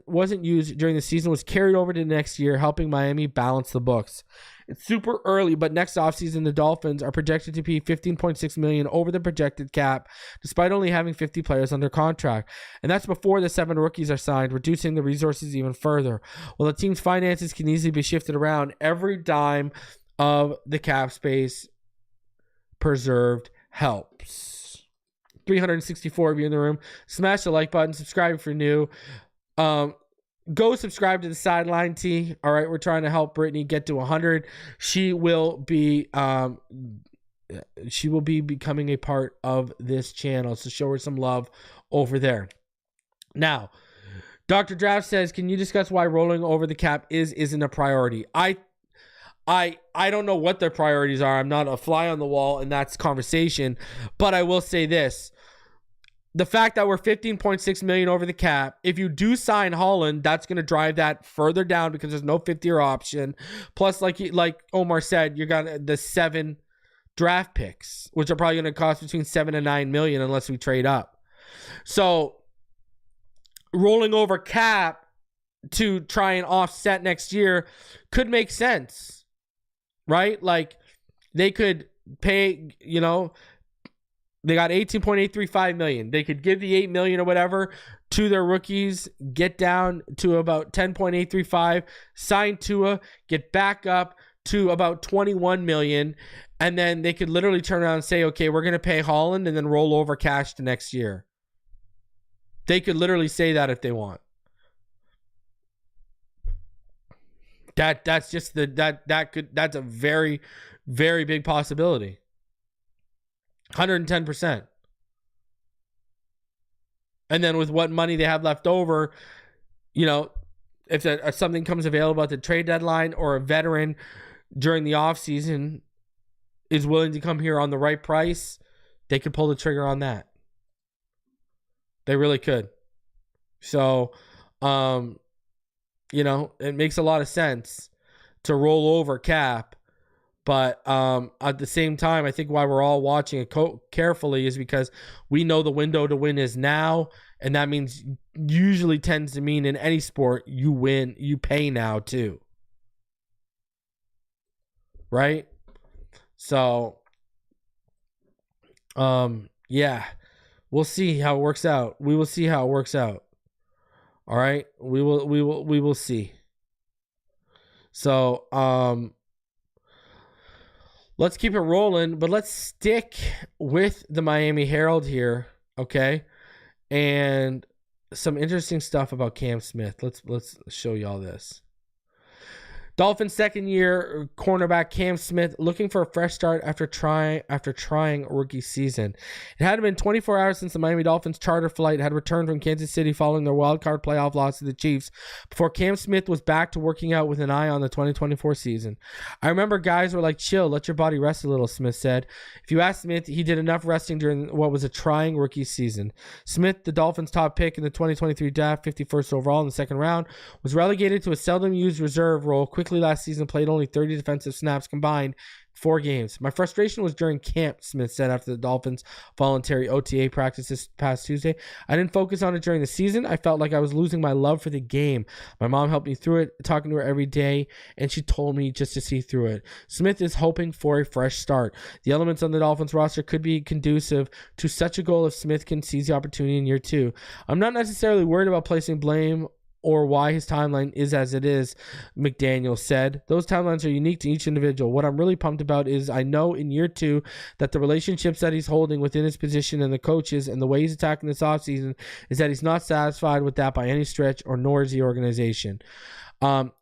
wasn't used during the season was carried over to next year, helping Miami balance the books. It's super early, but next offseason, the Dolphins are projected to be $15.6 million over the projected cap, despite only having 50 players under contract. And that's before the 7 rookies are signed, reducing the resources even further. While the team's finances can easily be shifted around, every dime of the cap space preserved helps. 364 of you in the room. Smash the like button. Subscribe if you're new. Go subscribe to the Sideline T. All right, we're trying to help Brittany get to 100. She will be becoming a part of this channel, so show her some love over there. Now, Dr. Draft says, can you discuss why rolling over the cap isn't a priority? I don't know what their priorities are. I'm not a fly on the wall in that conversation, but I will say this. The fact that we're $15.6 million over the cap, if you do sign Holland, that's going to drive that further down because there's no fifth-year option. Plus, like Omar said, you're got the 7 draft picks, which are probably going to cost between $7 and $9 million unless we trade up. So, rolling over cap to try and offset next year could make sense, right? Like, they could pay, they got $18.835 million. They could give the $8 million or whatever to their rookies, get down to about $10.835, sign Tua, get back up to about $21 million, and then they could literally turn around and say, okay, we're going to pay Holland and then roll over cash to next year. They could literally say that if they want. That's just that's a very, very big possibility. 110%. And then with what money they have left over, if something comes available at the trade deadline, or a veteran during the offseason is willing to come here on the right price, they could pull the trigger on that. They really could. So, it makes a lot of sense to roll over cap. But at the same time, I think why we're all watching it carefully is because we know the window to win is now. And that means usually tends to mean in any sport, you win, you pay now too. Right? So, yeah, we'll see how it works out. We will see how it works out. All right. We will see. So, let's keep it rolling, but let's stick with the Miami Herald here, okay? And some interesting stuff about Cam Smith. Let's show y'all this. Dolphins second-year cornerback Cam Smith looking for a fresh start after trying rookie season. It had been 24 hours since the Miami Dolphins charter flight had returned from Kansas City following their wildcard playoff loss to the Chiefs before Cam Smith was back to working out with an eye on the 2024 season. I remember guys were like, chill, let your body rest a little, Smith said. If you ask Smith, he did enough resting during what was a trying rookie season. Smith, the Dolphins' top pick in the 2023 draft, 51st overall in the second round, was relegated to a seldom-used reserve role. Quickly last season, played only 30 defensive snaps combined, 4 games. My frustration was during camp, Smith said after the Dolphins' voluntary OTA practice this past Tuesday. I didn't focus on it during the season. I felt like I was losing my love for the game. My mom helped me through it, talking to her every day, and she told me just to see through it. Smith is hoping for a fresh start. The elements on the Dolphins roster could be conducive to such a goal if Smith can seize the opportunity in year 2. I'm not necessarily worried about placing blame or why his timeline is as it is, McDaniel said. Those timelines are unique to each individual. What I'm really pumped about is I know in year 2 that the relationships that he's holding within his position and the coaches and the way he's attacking this offseason is that he's not satisfied with that by any stretch, or nor is the organization.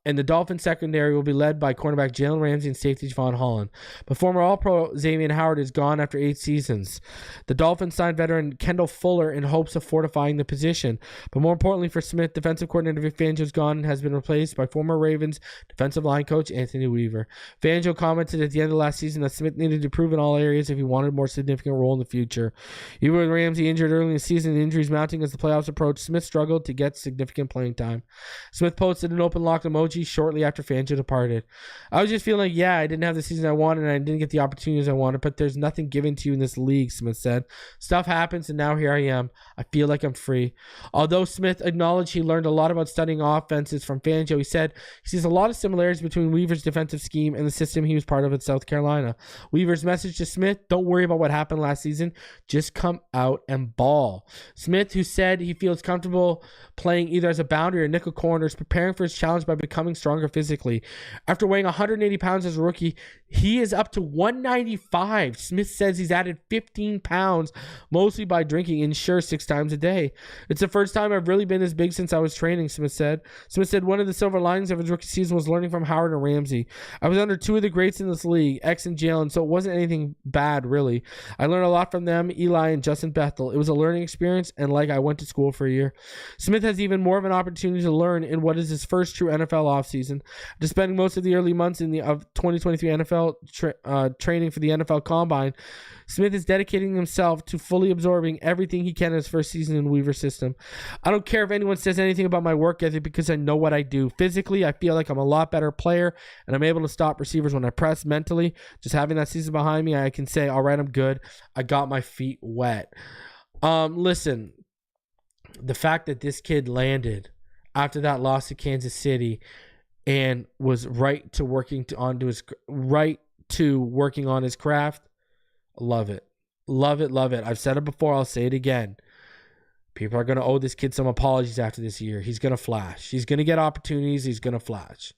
And the Dolphins secondary will be led by cornerback Jalen Ramsey and safety Javon Holland. But former All-Pro Xavier Howard is gone after 8 seasons. The Dolphins signed veteran Kendall Fuller in hopes of fortifying the position. But more importantly for Smith, defensive coordinator Vic Fangio is gone and has been replaced by former Ravens defensive line coach Anthony Weaver. Fangio commented at the end of last season that Smith needed to improve in all areas if he wanted a more significant role in the future. Even with Ramsey injured early in the season and injuries mounting as the playoffs approached, Smith struggled to get significant playing time. Smith posted an open lock emoji shortly after Fangio departed. I was just feeling like, yeah, I didn't have the season I wanted and I didn't get the opportunities I wanted, but there's nothing given to you in this league, Smith said. Stuff happens and now here I am. I feel like I'm free. Although Smith acknowledged he learned a lot about studying offenses from Fangio, he said he sees a lot of similarities between Weaver's defensive scheme and the system he was part of at South Carolina. Weaver's message to Smith, don't worry about what happened last season. Just come out and ball. Smith, who said he feels comfortable playing either as a boundary or nickel corner, is preparing for his challenge by becoming stronger physically. After weighing 180 pounds as a rookie, he is up to 195. Smith says he's added 15 pounds, mostly by drinking Ensure 6 times a day. It's the first time I've really been this big since I was training, Smith said. Smith said one of the silver linings of his rookie season was learning from Howard and Ramsey. I was under 2 of the greats in this league, X and Jaylen, so it wasn't anything bad, really. I learned a lot from them, Eli and Justin Bethel. It was a learning experience, and like I went to school for a year. Smith has even more of an opportunity to learn in what is his first true NFL offseason. After spending most of the early months of 2023 NFL training for the NFL Combine, Smith is dedicating himself to fully absorbing everything he can in his first season in Weaver's system. I don't care if anyone says anything about my work ethic because I know what I do. Physically, I feel like I'm a lot better player and I'm able to stop receivers when I press. Mentally, just having that season behind me, I can say, all right, I'm good. I got my feet wet. Listen, the fact that this kid landed after that loss to Kansas City and was right to working on his craft. Love it. Love it. Love it. I've said it before. I'll say it again. People are going to owe this kid some apologies after this year. He's going to flash. He's going to get opportunities. He's going to flash.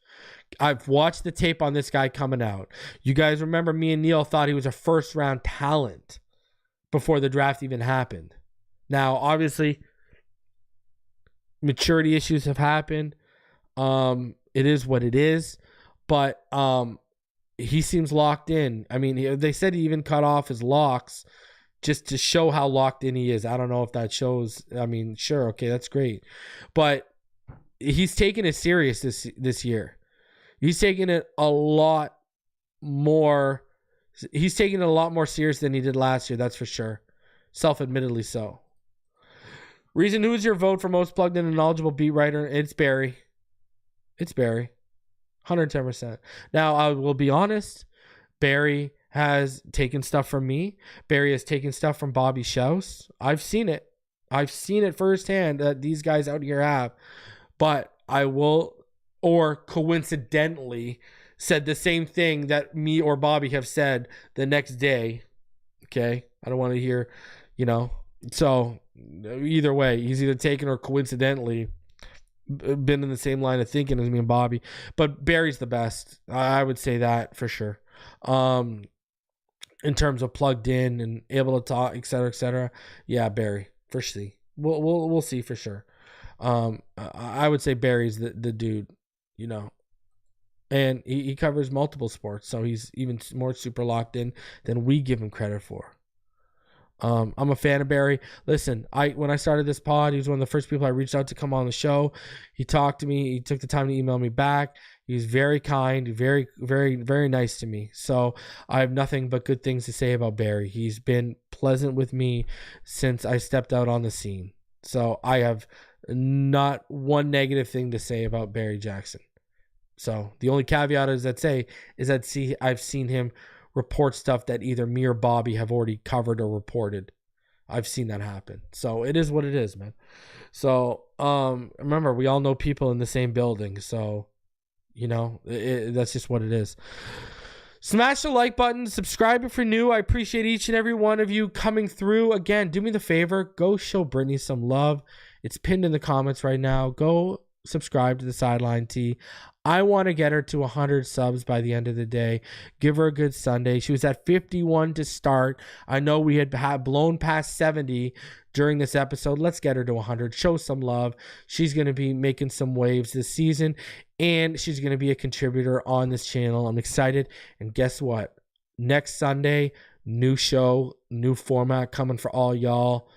I've watched the tape on this guy coming out. You guys remember me and Neil thought he was a first-round talent before the draft even happened. Now, obviously, maturity issues have happened. It is what it is, but he seems locked in. I mean, they said he even cut off his locks just to show how locked in he is. I don't know if that shows. I mean, sure, okay, that's great, but he's taking it serious this year. He's taking it a lot more. He's taking it a lot more serious than he did last year. That's for sure. Self-admittedly so. Reason, who is your vote for most plugged in and knowledgeable beat writer? It's Barry. It's Barry. 110%. Now, I will be honest. Barry has taken stuff from me. Barry has taken stuff from Bobby Shouse. I've seen it. I've seen it firsthand that these guys out here have. But I will, or coincidentally, said the same thing that me or Bobby have said the next day. Okay? I don't want to hear, So, either way, he's either taken or coincidentally been in the same line of thinking as me and Bobby. But Barry's the best. I would say that for sure. In terms of plugged in and able to talk, et cetera, et cetera. Yeah, Barry, for sure. We'll see for sure. I would say Barry's the dude, And he covers multiple sports, so he's even more super locked in than we give him credit for. I'm a fan of Barry. Listen, when I started this pod, he was one of the first people I reached out to come on the show. He talked to me. He took the time to email me back. He's very kind, very, very, very nice to me. So I have nothing but good things to say about Barry. He's been pleasant with me since I stepped out on the scene. So I have not one negative thing to say about Barry Jackson. So the only caveat is that I've seen him report stuff that either me or Bobby have already covered or reported. I've seen that happen. So it is what it is, man. So remember, we all know people in the same building. So, that's just what it is. Smash the like button. Subscribe if you're new. I appreciate each and every one of you coming through. Again, do me the favor. Go show Brittany some love. It's pinned in the comments right now. Go subscribe to the Sideline Tee. I want to get her to 100 subs by the end of the day. Give her a good Sunday. She was at 51 to start. I know we had blown past 70 during this episode. Let's get her to 100. Show some love. She's going to be making some waves this season, and she's going to be a contributor on this channel. I'm excited. And guess what? Next Sunday, new show, new format coming for all y'all.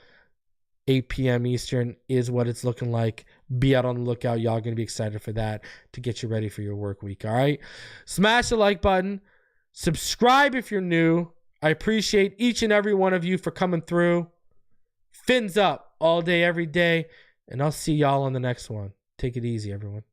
8 p.m. Eastern is what it's looking like. Be out on the lookout. Y'all going to be excited for that to get you ready for your work week. All right. Smash the like button. Subscribe if you're new. I appreciate each and every one of you for coming through. Fins up all day, every day. And I'll see y'all on the next one. Take it easy, everyone.